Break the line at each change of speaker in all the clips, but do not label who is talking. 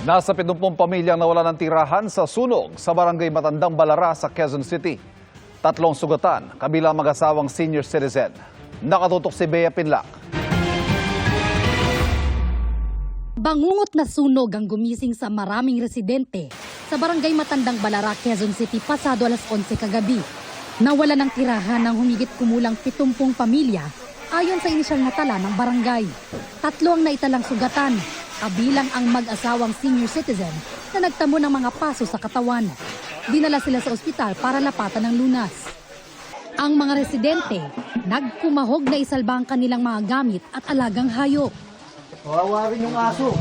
Nasa 70 pamilyang nawala ng tirahan sa sunog sa barangay Matandang Balara sa Quezon City. 3 sugatan, kabilang mag-asawang senior citizen. Nakatutok si Bea Pinlac.
Bangungot na sunog ang gumising sa maraming residente sa barangay Matandang Balara, Quezon City pasado alas 11 kagabi. Nawala ng tirahan ng humigit kumulang 70 pamilya ayon sa inisyal na tala ng barangay. 3 ang naitalang sugatan, kabilang ang mag-asawang senior citizen na nagtamo ng mga paso sa katawan. Dinala sila sa ospital para lapatan ng lunas. Ang mga residente, nagkumahog na isalba ang kanilang mga gamit at alagang hayop.
Kawawa rin yung aso.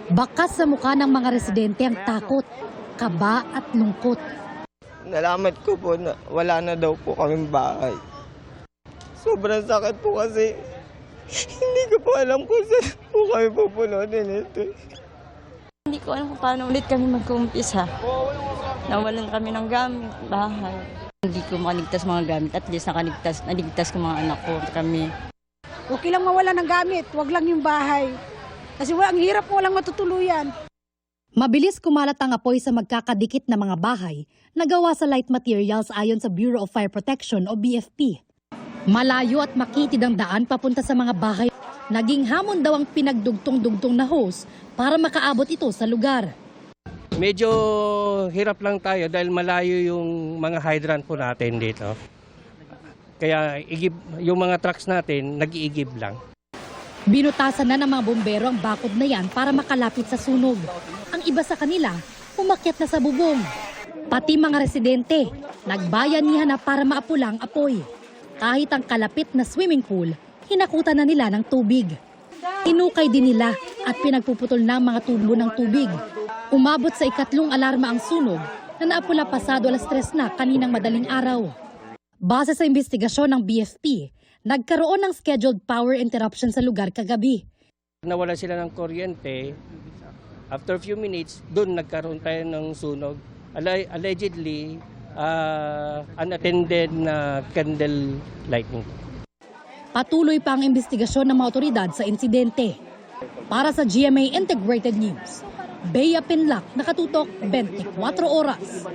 Bakas sa mukha ng mga residente ang takot, kaba at lungkot.
Nalaman ko po na wala na daw po kaming bahay. Sobrang sakit po kasi hindi ko po alam kung saan po kami pupunutin ito.
Hindi ko alam kung paano ulit kami mag-uumpisa. Nawalan kami ng gamit, bahay. Hindi ko makaligtas mga gamit, at least naligtas ko mga anak ko, kami.
Okay lang mawala ng gamit, wag lang yung bahay. Kasi ang hirap mo walang matutuluyan.
Mabilis kumalat ang apoy sa magkakadikit na mga bahay na gawa sa light materials ayon sa Bureau of Fire Protection o BFP. Malayo at makitid ang daan papunta sa mga bahay. Naging hamon daw ang pinagdugtong-dugtong na hose para makaabot ito sa lugar.
Medyo hirap lang tayo dahil malayo yung mga hydrant po natin dito. Kaya yung mga trucks natin nag-iigib lang.
Binutasan na ng mga bombero ang bakod na yan para makalapit sa sunog. Ang iba sa kanila, umakyat na sa bubong. Pati mga residente, nagbayanihan na para maapula ang apoy. Kahit ang kalapit na swimming pool, hinakutan na nila ng tubig. Inukay din nila at pinagpuputol na ang mga tubo ng tubig. Umabot sa 2 alarma ang sunog na naapula pasado alas 3 na kaninang madaling araw. Base sa investigasyon ng BFP, nagkaroon ng scheduled power interruption sa lugar kagabi.
Nawala sila ng kuryente. After a few minutes, doon nagkaroon tayo ng sunog. Allegedly, unattended na candle lighting.
Patuloy pa ang investigasyon ng mga otoridad sa insidente. Para sa GMA Integrated News, Bea Pinlac, nakatutok 24 oras.